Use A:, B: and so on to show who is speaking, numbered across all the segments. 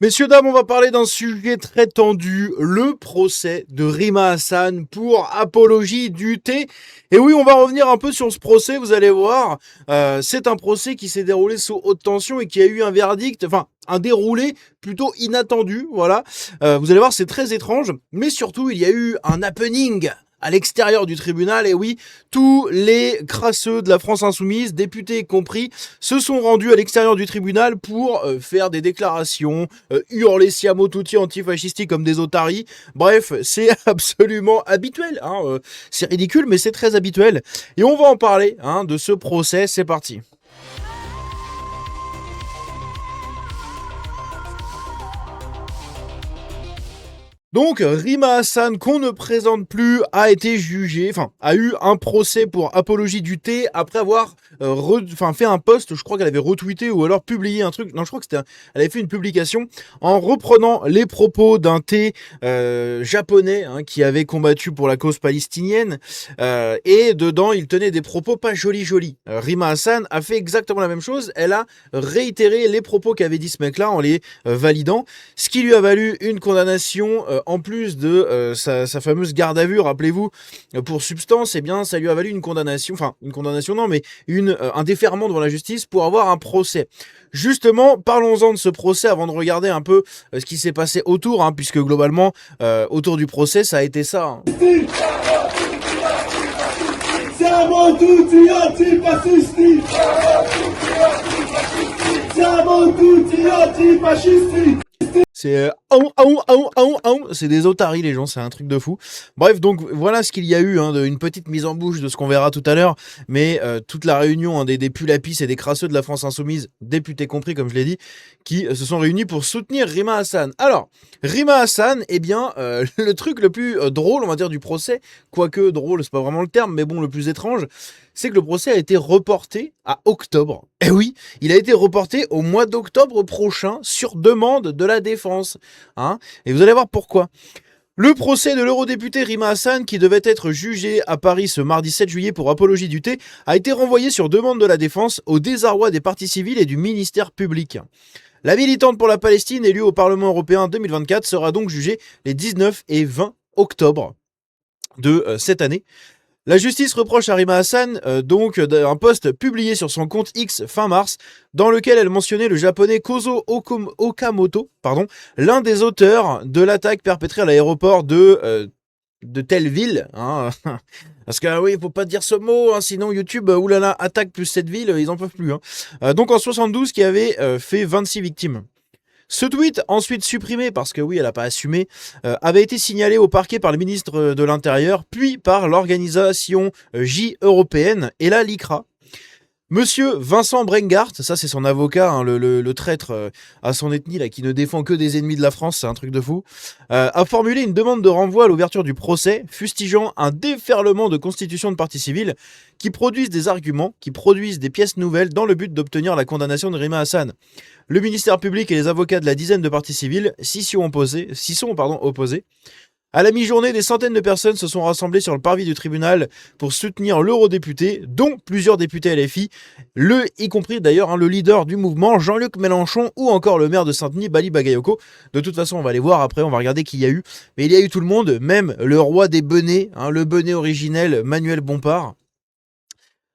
A: Messieurs, dames, on va parler d'un sujet très tendu, le procès de Rima Hassan pour apologie du thé. Et oui, on va revenir un peu sur ce procès, vous allez voir. C'est un procès qui s'est déroulé sous haute tension et qui a eu un verdict, enfin, un déroulé plutôt inattendu, voilà. Vous allez voir, c'est très étrange, mais surtout, il y a eu un happening à l'extérieur du tribunal, et oui, tous les crasseux de la France insoumise, députés compris, se sont rendus à l'extérieur du tribunal pour faire des déclarations, hurler Siamo Tutti antifascisti comme des otaries. Bref, c'est absolument habituel. C'est ridicule, mais c'est très habituel. Et on va en parler de ce procès. C'est parti. Donc, Rima Hassan, qu'on ne présente plus, a été jugée, enfin, a eu un procès pour apologie du thé après avoir fait un post, je crois qu'elle avait retweeté ou alors publié un truc, non, je crois que elle avait fait une publication en reprenant les propos d'un thé japonais qui avait combattu pour la cause palestinienne, et dedans, il tenait des propos pas jolis. Rima Hassan a fait exactement la même chose, elle a réitéré les propos qu'avait dit ce mec-là en les validant, ce qui lui a valu une condamnation en plus de sa fameuse garde à vue, rappelez-vous, pour substance, eh bien, ça lui a valu une condamnation, enfin, une condamnation non, mais un déferment devant la justice pour avoir un procès. Justement, parlons-en de ce procès avant de regarder un peu ce qui s'est passé autour, puisque globalement, autour du procès, ça a été ça.
B: Siamo tutti antifascisti! Siamo tutti antifascisti!
A: C'est c'est des otaries les gens, c'est un truc de fou. Bref, donc voilà ce qu'il y a eu, une petite mise en bouche de ce qu'on verra tout à l'heure, mais toute la réunion des pulapis et des crasseux de la France insoumise, députés compris comme je l'ai dit, qui se sont réunis pour soutenir Rima Hassan. Alors, Rima Hassan, eh bien, le truc le plus drôle, on va dire, du procès, quoique drôle, c'est pas vraiment le terme, mais bon, le plus étrange, c'est que le procès a été reporté à octobre. Eh oui, il a été reporté au mois d'octobre prochain sur demande de la défense. Et vous allez voir pourquoi. Le procès de l'eurodéputé Rima Hassan, qui devait être jugé à Paris ce mardi 7 juillet pour apologie du thé, a été renvoyé sur demande de la défense au désarroi des parties civiles et du ministère public. La militante pour la Palestine, élue au Parlement européen en 2024, sera donc jugée les 19 et 20 octobre de cette année. La justice reproche à Rima Hassan un post publié sur son compte X fin mars dans lequel elle mentionnait le japonais Kozo Okamoto, l'un des auteurs de l'attaque perpétrée à l'aéroport de telle ville. Parce que oui, il faut pas dire ce mot, sinon YouTube, oulala, attaque plus cette ville, ils en peuvent plus. Donc en 72, qui avait fait 26 victimes. Ce tweet, ensuite supprimé parce que oui, elle n'a pas assumé, avait été signalé au parquet par le ministre de l'Intérieur, puis par l'organisation J européenne et la LICRA. Monsieur Vincent Brengart, ça c'est son avocat, le traître à son ethnie là, qui ne défend que des ennemis de la France, c'est un truc de fou, a formulé une demande de renvoi à l'ouverture du procès, fustigeant un déferlement de constitutions de parties civiles qui produisent des arguments, qui produisent des pièces nouvelles dans le but d'obtenir la condamnation de Rima Hassan. Le ministère public et les avocats de la dizaine de parties civiles s'y sont opposés. À la mi-journée, des centaines de personnes se sont rassemblées sur le parvis du tribunal pour soutenir l'eurodéputé, dont plusieurs députés LFI, y compris d'ailleurs le leader du mouvement, Jean-Luc Mélenchon, ou encore le maire de Saint-Denis, Bali Bagayoko. De toute façon, on va les voir après, on va regarder qui il y a eu. Mais il y a eu tout le monde, même le roi des benets, le benet originel, Manuel Bompard.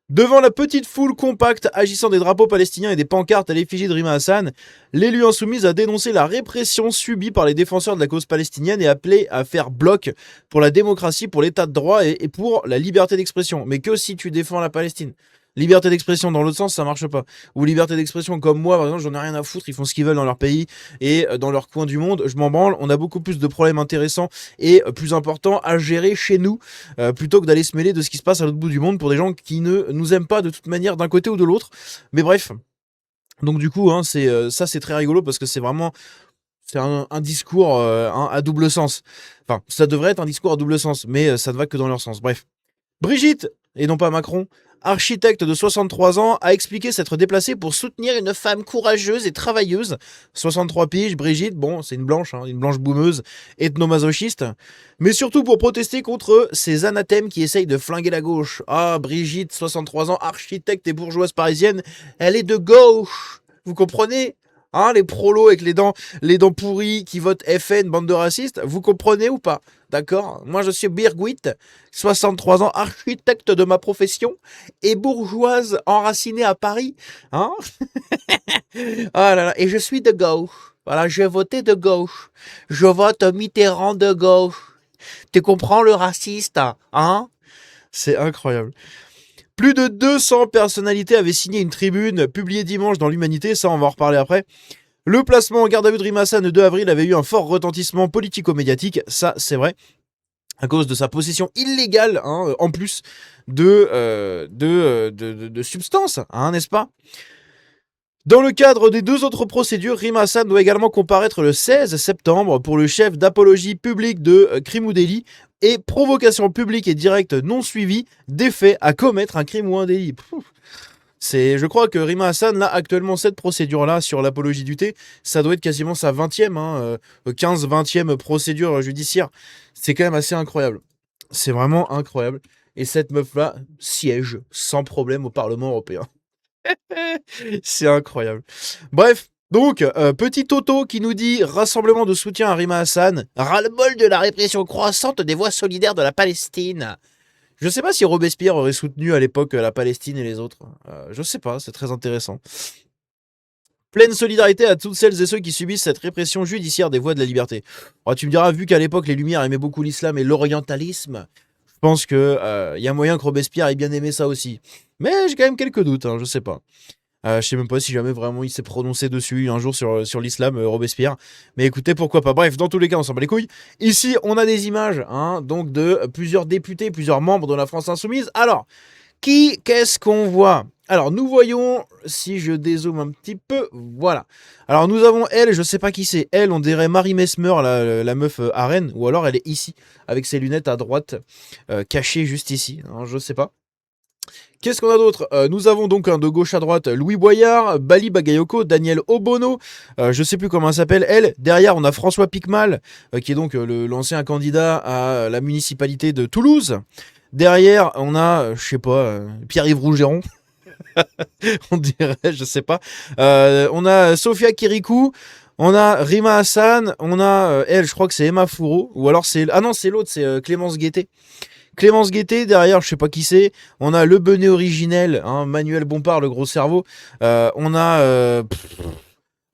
A: Devant la petite foule compacte agissant des drapeaux palestiniens et des pancartes à l'effigie de Rima Hassan, l'élu insoumise a dénoncé la répression subie par les défenseurs de la cause palestinienne et appelé à faire bloc pour la démocratie, pour l'état de droit et pour la liberté d'expression. Mais que si tu défends la Palestine ? Liberté d'expression dans l'autre sens, ça marche pas. Ou liberté d'expression comme moi, par exemple, j'en ai rien à foutre, ils font ce qu'ils veulent dans leur pays et dans leur coin du monde, je m'en branle. On a beaucoup plus de problèmes intéressants et plus importants à gérer chez nous plutôt que d'aller se mêler de ce qui se passe à l'autre bout du monde pour des gens qui ne nous aiment pas de toute manière d'un côté ou de l'autre. Mais bref. Donc du coup, c'est très rigolo parce que c'est un discours à double sens. Enfin, ça devrait être un discours à double sens, mais ça ne va que dans leur sens. Bref. Brigitte, et non pas Macron, architecte de 63 ans, a expliqué s'être déplacée pour soutenir une femme courageuse et travailleuse. 63 piges, Brigitte, bon, c'est une blanche boumeuse, ethnomasochiste, mais surtout pour protester contre ces anathèmes qui essayent de flinguer la gauche. Ah, Brigitte, 63 ans, architecte et bourgeoise parisienne, elle est de gauche, vous comprenez ? Hein, les prolos avec les dents pourries qui votent FN, bande de racistes, vous comprenez ou pas? D'accord? Moi, je suis Birgit, 63 ans, architecte de ma profession et bourgeoise enracinée à Paris. Hein? Ah là là, et je suis de gauche. Voilà, j'ai voté de gauche. Je vote Mitterrand de gauche. Tu comprends le raciste? Hein? C'est incroyable. Plus de 200 personnalités avaient signé une tribune publiée dimanche dans l'Humanité, ça on va en reparler après. Le placement en garde à vue de Rima Hassan le 2 avril avait eu un fort retentissement politico-médiatique, ça c'est vrai, à cause de sa possession illégale, hein, en plus de substances, hein, n'est-ce pas? Dans le cadre des deux autres procédures, Rima Hassan doit également comparaître le 16 septembre pour le chef d'apologie publique de crime ou délit et provocation publique et directe non suivie des faits à commettre un crime ou un délit. Je crois que Rima Hassan, là, actuellement, cette procédure-là, sur l'apologie du thé, ça doit être quasiment sa 20e, 15-20e procédure judiciaire. C'est quand même assez incroyable. C'est vraiment incroyable. Et cette meuf-là siège sans problème au Parlement européen. C'est incroyable. Bref, donc, petit Toto qui nous dit « Rassemblement de soutien à Rima Hassan, ras-le-bol de la répression croissante des voix solidaires de la Palestine ». Je sais pas si Robespierre aurait soutenu à l'époque la Palestine et les autres. Je sais pas, c'est très intéressant. Pleine solidarité à toutes celles et ceux qui subissent cette répression judiciaire des voix de la liberté. Alors, tu me diras, vu qu'à l'époque les Lumières aimaient beaucoup l'islam et l'orientalisme, je pense que y a moyen que Robespierre ait bien aimé ça aussi. Mais j'ai quand même quelques doutes, hein, je sais pas. Je sais même pas si jamais vraiment il s'est prononcé dessus un jour sur l'islam, Robespierre. Mais écoutez, pourquoi pas. Bref, dans tous les cas, on s'en bat les couilles. Ici, on a des images, hein, donc de plusieurs députés, plusieurs membres de la France Insoumise. Alors, qu'est-ce qu'on voit? Alors, nous voyons, si je dézoome un petit peu, voilà. Alors, nous avons elle, je sais pas qui c'est. Elle, on dirait Marie Mesmer, la meuf à Rennes. Ou alors, elle est ici, avec ses lunettes à droite, cachées juste ici. Hein, je sais pas. Qu'est-ce qu'on a d'autre? Nous avons donc de gauche à droite Louis Boyard, Bali Bagayoko, Daniel Obono, je sais plus comment elle s'appelle, elle. Derrière, on a François Picmal, qui est donc l'ancien candidat à la municipalité de Toulouse. Derrière, on a, je sais pas, Pierre-Yves Rougeron. On dirait, je sais pas. On a Sophia Kirikou. On a Rima Hassan. On a, elle, je crois que c'est Emma Fourreau. Ou alors c'est... Ah non, c'est l'autre, c'est Clémence Guettet. Clémence Guettet, derrière, je sais pas qui c'est. On a le Benet originel, hein, Manuel Bompard, le gros cerveau. On a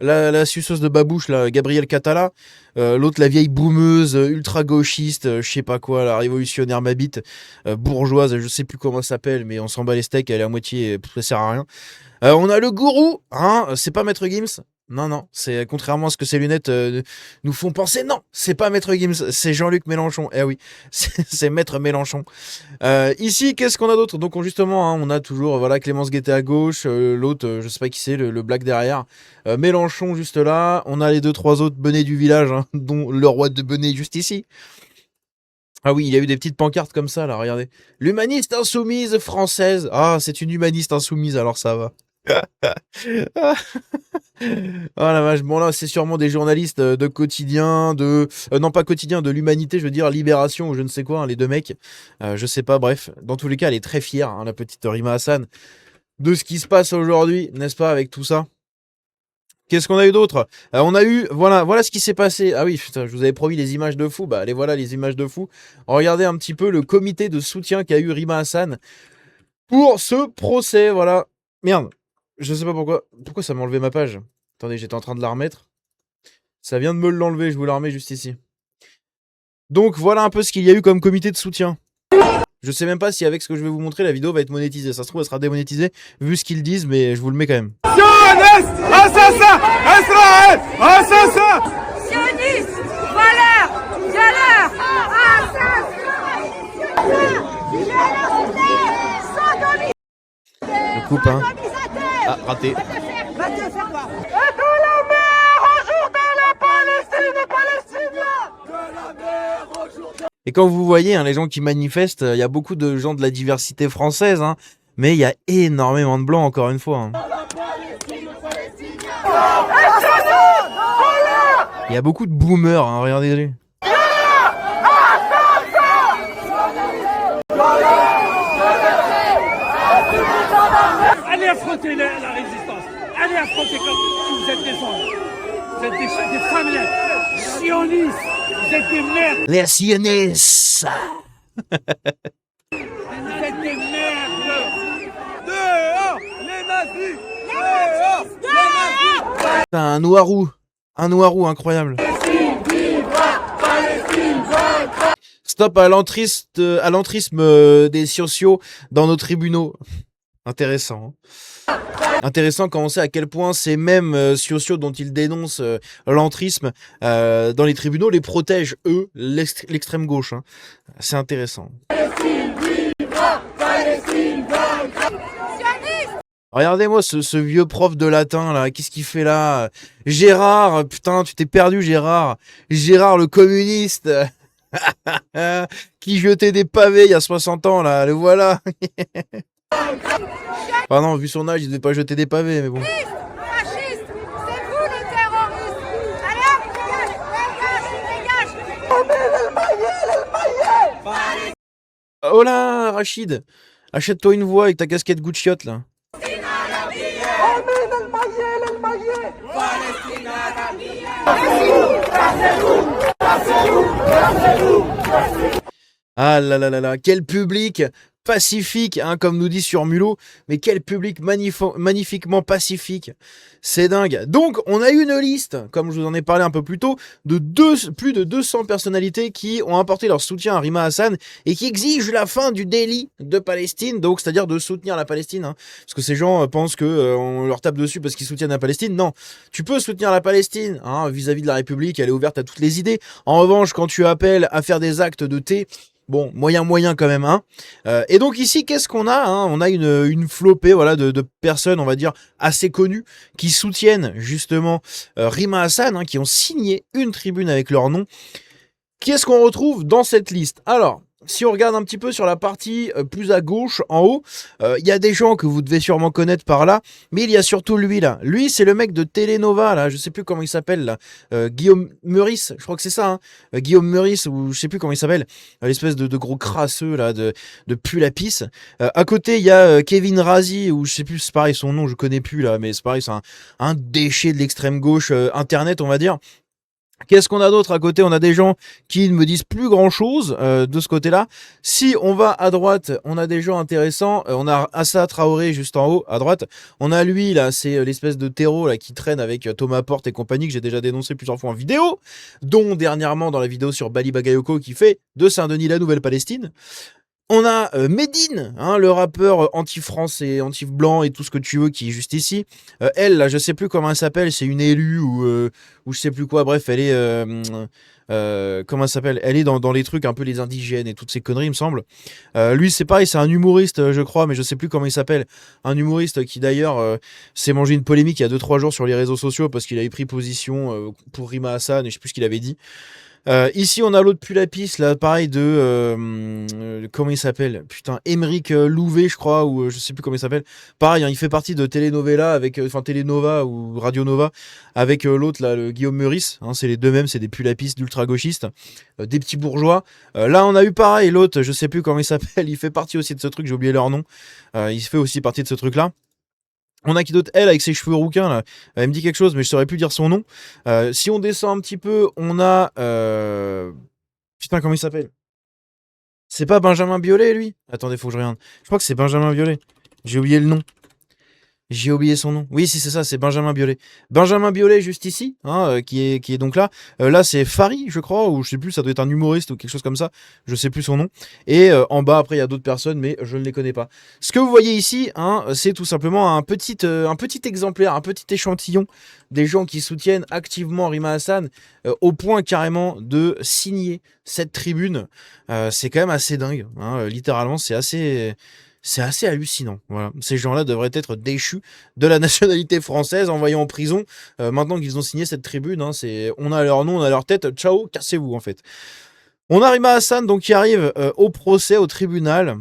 A: la suceuse de babouche, là, Gabrielle Catala. L'autre, la vieille boumeuse, ultra-gauchiste, je sais pas quoi, la révolutionnaire Mabite, bourgeoise, je sais plus comment elle s'appelle, mais on s'en bat les steaks, elle est à moitié, ça sert à rien. On a le gourou, hein, c'est pas Maître Gims. Non, c'est contrairement à ce que ces lunettes nous font penser. Non, c'est pas Maître Gims, c'est Jean-Luc Mélenchon. Eh oui, c'est Maître Mélenchon. Ici, qu'est-ce qu'on a d'autre? Donc justement, hein, on a toujours voilà Clémence Guettet à gauche, l'autre, je sais pas qui c'est, le black derrière. Mélenchon juste là. On a les 2-3 autres benets du village, hein, dont le roi de Benet juste ici. Ah oui, il y a eu des petites pancartes comme ça là, regardez. L'humaniste insoumise française. Ah, c'est une humaniste insoumise, alors ça va. Oh la vache, bon là c'est sûrement des journalistes de quotidien, non pas quotidien, de l'Humanité, je veux dire Libération ou je ne sais quoi, hein, les deux mecs, je sais pas, bref, dans tous les cas elle est très fière, hein, la petite Rima Hassan, de ce qui se passe aujourd'hui, n'est-ce pas, avec tout ça. Qu'est-ce qu'on a eu d'autre? On a eu, voilà ce qui s'est passé. Ah oui, putain, je vous avais promis les images de fou, bah allez voilà les images de fou. Regardez un petit peu le comité de soutien qu'a eu Rima Hassan pour ce procès, voilà. Merde. Je sais pas pourquoi ça m'a enlevé ma page. Attendez, j'étais en train de la remettre. Ça vient de me l'enlever, je vous la remets juste ici. Donc voilà un peu ce qu'il y a eu comme comité de soutien. Je sais même pas si avec ce que je vais vous montrer, la vidéo va être monétisée. Ça se trouve, elle sera démonétisée, vu ce qu'ils disent, mais je vous le mets quand même.
B: Assassin Israël Assassin
C: Sioniste Voleur Violeur Assassin
A: Je coupe, hein. Ah, raté.
C: Va te faire voir. Et de la mer au jour de la Palestine, Palestine. De la mer au jour de...
A: Et quand vous voyez hein, les gens qui manifestent, il y a beaucoup de gens de la diversité française, hein, mais il y a énormément de blancs, encore une fois. Hein. Il y a beaucoup de boomers, hein, regardez-les.
D: Allez affronter la résistance. Allez affronter comme
B: Vous êtes des hommes. Vous êtes des familles. Sionistes. Vous êtes des merdes.
A: Les sionistes.
B: Vous êtes des merdes. Dehors les nazis. Dehors les nazis.
A: Putain, un noirou incroyable. Stop à l'entrisme des sociaux dans nos tribunaux. Intéressant. Hein. Intéressant quand on sait à quel point ces mêmes sociaux dont ils dénoncent l'entrisme dans les tribunaux les protègent, eux, l'extrême gauche. Hein. C'est intéressant. Regardez-moi ce vieux prof de latin là, qu'est-ce qu'il fait là? Gérard, putain, tu t'es perdu Gérard. Gérard le communiste qui jetait des pavés il y a 60 ans là, le voilà. Ah non, vu son âge, il devait pas jeter des pavés, mais bon.
C: Fasciste, c'est vous les terroristes. Allez hop, dégage.
A: Oh là, Rachid, achète-toi une voix avec ta casquette Gucci là. Ah là là là là, quel public pacifique, hein, comme nous dit sur Mulot, mais quel public magnifiquement pacifique, c'est dingue. Donc on a une liste, comme je vous en ai parlé un peu plus tôt, de plus de 200 personnalités qui ont apporté leur soutien à Rima Hassan et qui exigent la fin du délit de Palestine, donc c'est-à-dire de soutenir la Palestine, hein, parce que ces gens pensent que on leur tape dessus parce qu'ils soutiennent la Palestine. Non, tu peux soutenir la Palestine hein, vis-à-vis de la République, elle est ouverte à toutes les idées. En revanche, quand tu appelles à faire des actes de thé, bon, moyen quand même, hein. Et donc ici, qu'est-ce qu'on a hein? On a une flopée, voilà, de personnes, on va dire, assez connues, qui soutiennent justement Rima Hassan, hein, qui ont signé une tribune avec leur nom. Qu'est-ce qu'on retrouve dans cette liste? Alors, si on regarde un petit peu sur la partie plus à gauche, en haut, il y a des gens que vous devez sûrement connaître par là, mais il y a surtout lui là. Lui, c'est le mec de Telenova là, je sais plus comment il s'appelle là, Guillaume Meurice, je crois que c'est ça, hein. Guillaume Meurice ou je sais plus comment il s'appelle, l'espèce de gros crasseux là, de pull à pisse. À côté, il y a Kevin Razi ou je sais plus, c'est pareil, son nom je connais plus là, mais c'est pareil, c'est un déchet de l'extrême gauche internet, on va dire. Qu'est-ce qu'on a d'autre à côté? On a des gens qui ne me disent plus grand-chose de ce côté-là. Si on va à droite, on a des gens intéressants. On a Assa Traoré juste en haut, à droite. On a lui, là, c'est l'espèce de terreau là, qui traîne avec Thomas Porte et compagnie, que j'ai déjà dénoncé plusieurs fois en vidéo, dont dernièrement dans la vidéo sur Bali Bagayoko, qui fait de Saint-Denis la Nouvelle-Palestine. On a Medine, hein, le rappeur anti-français, anti-blanc et tout ce que tu veux qui est juste ici. Elle, là, je sais plus comment elle s'appelle, c'est une élue ou je sais plus quoi. Bref, elle est comment elle s'appelle? Elle est dans les trucs un peu les indigènes et toutes ces conneries, il me semble. Lui, c'est pareil, c'est un humoriste, je crois, mais je sais plus comment il s'appelle. Un humoriste qui d'ailleurs s'est mangé une polémique il y a 2-3 jours sur les réseaux sociaux parce qu'il avait pris position pour Rima Hassan et je sais plus ce qu'il avait dit. Ici on a l'autre Pulapis là, pareil de comment il s'appelle, putain, Émeric Louvet je crois, ou je sais plus comment il s'appelle, pareil hein, il fait partie de Telenovela avec enfin Telenova ou Radio Nova avec l'autre là, le Guillaume Meurice, hein, c'est les deux mêmes, c'est des Pulapis d'ultra gauchistes, des petits bourgeois. Là on a eu pareil l'autre, je sais plus comment il s'appelle, il fait partie aussi de ce truc, j'ai oublié leur nom, il fait aussi partie de ce truc là. On a qui d'autre? Elle avec ses cheveux rouquins là. Elle me dit quelque chose mais je saurais plus dire son nom. Si on descend un petit peu, on a putain comment il s'appelle? C'est pas Benjamin Biolay lui? Attendez, faut que je regarde. Je crois que c'est Benjamin Biolay. J'ai oublié le nom. J'ai oublié son nom. Oui, si c'est ça, c'est Benjamin Biolay. Benjamin Biolay juste ici, hein, qui est donc là. Là, c'est Fari, je crois, ou je sais plus, ça doit être un humoriste ou quelque chose comme ça. Je sais plus son nom. Et en bas, après, il y a d'autres personnes, mais je ne les connais pas. Ce que vous voyez ici, hein, c'est tout simplement un petit exemplaire, un petit échantillon des gens qui soutiennent activement Rima Hassan au point carrément de signer cette tribune. C'est quand même assez dingue, hein, littéralement, c'est assez hallucinant. Voilà. Ces gens-là devraient être déchus de la nationalité française, envoyés en prison. Maintenant qu'ils ont signé cette tribune, hein, on a leur nom, on a leur tête. Ciao, cassez-vous en fait. On a Rima Hassan donc qui arrive au procès, au tribunal.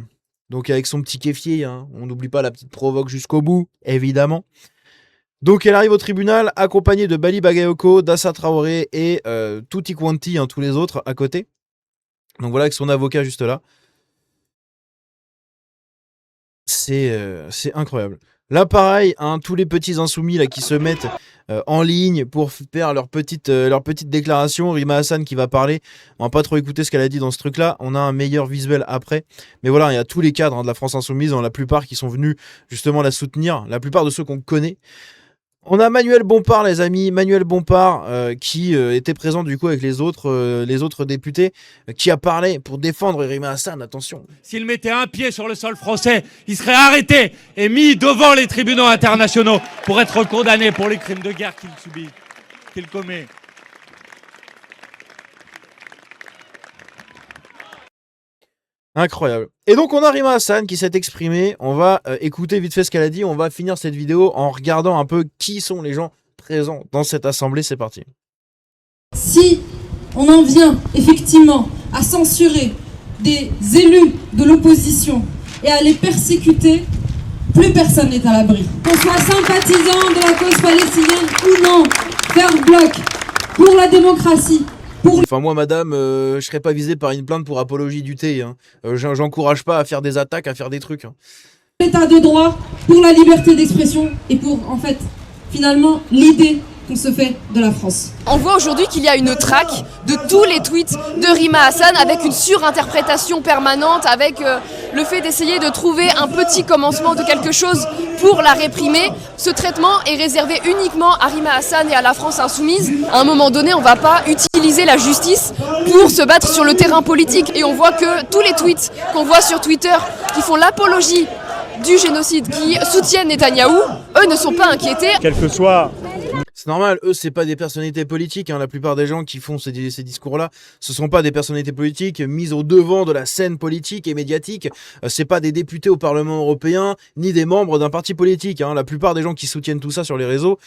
A: Donc avec son petit kéfier, hein. On n'oublie pas la petite provoque jusqu'au bout, évidemment. Donc elle arrive au tribunal accompagnée de Bali Bagayoko, d'Assa Traoré et Tutti Quanti, hein, tous les autres à côté. Donc voilà avec son avocat juste là. C'est incroyable. Là, pareil, hein, tous les petits insoumis là, qui se mettent en ligne pour faire leur petite déclaration. Rima Hassan qui va parler. On va pas trop écouter ce qu'elle a dit dans ce truc-là. On a un meilleur visuel après. Mais voilà, il y a tous les cadres hein, de la France Insoumise, la plupart qui sont venus justement la soutenir. La plupart de ceux qu'on connaît. On a Manuel Bompard, les amis, Manuel Bompard qui était présent du coup avec les autres députés, qui a parlé pour défendre Rima Hassan, attention.
D: S'il mettait un pied sur le sol français, il serait arrêté et mis devant les tribunaux internationaux pour être condamné pour les crimes de guerre qu'il subit, qu'il commet.
A: Incroyable. Et donc on a Rima Hassan qui s'est exprimée. On va écouter vite fait ce qu'elle a dit. On va finir cette vidéo en regardant un peu qui sont les gens présents dans cette assemblée. C'est parti.
E: Si on en vient effectivement à censurer des élus de l'opposition et à les persécuter, plus personne n'est à l'abri. Qu'on soit sympathisant de la cause palestinienne ou non, faire bloc pour la démocratie.
A: Enfin moi madame, je serais pas visé par une plainte pour apologie du thé. Hein. J'encourage pas à faire des attaques, à faire des trucs. Hein.
E: L'état de droit, pour la liberté d'expression et pour en fait finalement l'idée qu'on se fait de la France.
F: On voit aujourd'hui qu'il y a une traque de tous les tweets de Rima Hassan avec une surinterprétation permanente, avec le fait d'essayer de trouver un petit commencement de quelque chose pour la réprimer. Ce traitement est réservé uniquement à Rima Hassan et à la France Insoumise. À un moment donné, on ne va pas utiliser la justice pour se battre sur le terrain politique. Et on voit que tous les tweets qu'on voit sur Twitter qui font l'apologie du génocide, qui soutiennent Netanyahou, eux ne sont pas inquiétés.
D: Quel que soit...
A: C'est normal, eux c'est pas des personnalités politiques, hein. La plupart des gens qui font ces discours-là, ce sont pas des personnalités politiques mises au devant de la scène politique et médiatique, c'est pas des députés au Parlement européen, ni des membres d'un parti politique, hein. La plupart des gens qui soutiennent tout ça sur les réseaux,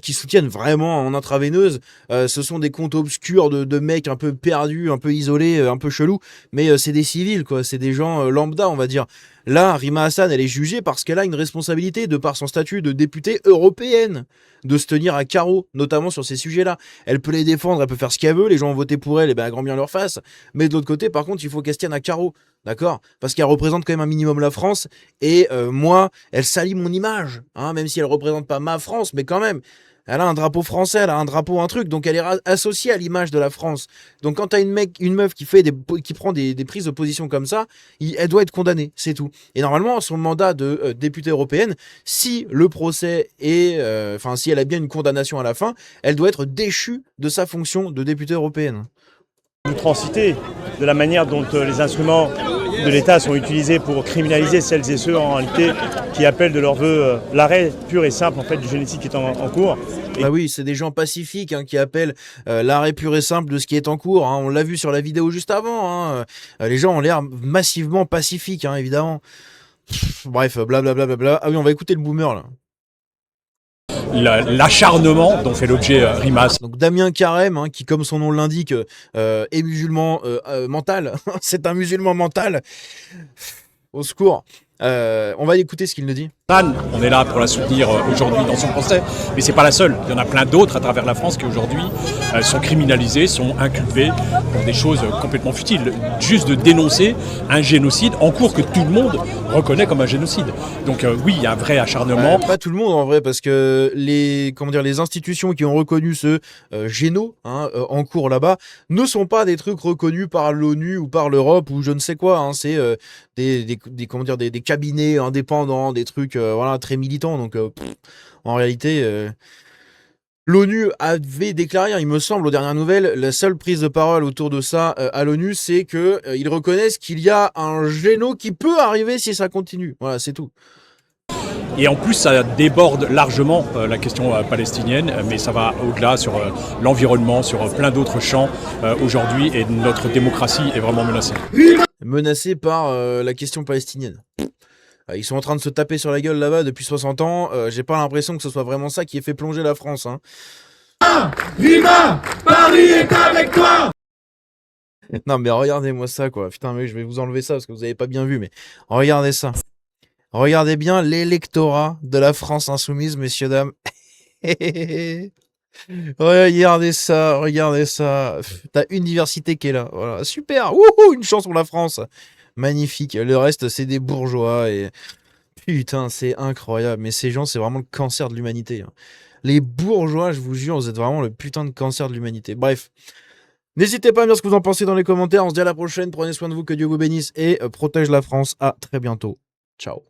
A: qui soutiennent vraiment en intraveineuse, ce sont des comptes obscurs de mecs un peu perdus, un peu isolés, un peu chelous, mais c'est des civils quoi, c'est des gens lambda on va dire. Là, Rima Hassan, elle est jugée parce qu'elle a une responsabilité, de par son statut de députée européenne, de se tenir à carreau, notamment sur ces sujets-là. Elle peut les défendre, elle peut faire ce qu'elle veut, les gens ont voté pour elle, et ben, grand bien leur face. Mais de l'autre côté, par contre, il faut qu'elle se tienne à carreau, d'accord? Parce qu'elle représente quand même un minimum la France, et moi, elle salit mon image, hein, même si elle représente pas ma France, mais quand même. Elle a un drapeau français, elle a un drapeau, un truc, donc elle est associée à l'image de la France. Donc quand t'as une meuf qui prend des prises de position comme ça, elle doit être condamnée, c'est tout. Et normalement, son mandat de députée européenne, si le procès est, si elle a bien une condamnation à la fin, elle doit être déchue de sa fonction de députée européenne.
G: L'outrancité de la manière dont les instruments de l'État sont utilisés pour criminaliser celles et ceux en réalité qui appellent de leur vœu l'arrêt pur et simple en fait du génocide qui est en cours.
A: Bah oui, c'est des gens pacifiques hein, qui appellent l'arrêt pur et simple de ce qui est en cours. Hein. On l'a vu sur la vidéo juste avant. Hein. Les gens ont l'air massivement pacifiques, hein, évidemment. Bref, blablabla. Ah oui, on va écouter le boomer là.
H: L'acharnement dont fait l'objet Rima Hassan.
A: Donc Damien Carême, hein, qui comme son nom l'indique, est musulman mental. C'est un musulman mental. Au secours. On va écouter ce qu'il nous dit.
H: On est là pour la soutenir aujourd'hui dans son procès, mais c'est pas la seule. Il y en a plein d'autres à travers la France qui aujourd'hui sont criminalisés, sont inculpés pour des choses complètement futiles. Juste de dénoncer un génocide en cours que tout le monde reconnaît comme un génocide. Donc oui, il y a un vrai acharnement.
A: Pas tout le monde en vrai, parce que les institutions qui ont reconnu ce géno en cours là-bas ne sont pas des trucs reconnus par l'ONU ou par l'Europe ou je ne sais quoi. Hein. C'est des cabinets indépendants, des trucs très militants. Donc en réalité, l'ONU avait déclaré, il me semble, aux dernières nouvelles, la seule prise de parole autour de ça à l'ONU, c'est qu'ils reconnaissent qu'il y a un géno qui peut arriver si ça continue. Voilà, c'est tout.
H: Et en plus, ça déborde largement la question palestinienne, mais ça va au-delà sur l'environnement, sur plein d'autres champs aujourd'hui, et notre démocratie est vraiment menacée.
A: Menacée par la question palestinienne. Ils sont en train de se taper sur la gueule là-bas depuis 60 ans. J'ai pas l'impression que ce soit vraiment ça qui ait fait plonger la France. Hein.
B: Rima, Paris est avec toi.
A: Non mais regardez-moi ça quoi. Putain mais je vais vous enlever ça parce que vous avez pas bien vu. Mais regardez ça. Regardez bien l'électorat de la France insoumise, messieurs, dames. Regardez ça. T'as une diversité qui est là. Voilà, super. Wouhou, une chance pour la France. Magnifique. Le reste, c'est des bourgeois et putain, c'est incroyable. Mais ces gens, c'est vraiment le cancer de l'humanité. Les bourgeois, je vous jure, vous êtes vraiment le putain de cancer de l'humanité. Bref. N'hésitez pas à me dire ce que vous en pensez dans les commentaires. On se dit à la prochaine. Prenez soin de vous, que Dieu vous bénisse et protège la France. À très bientôt. Ciao.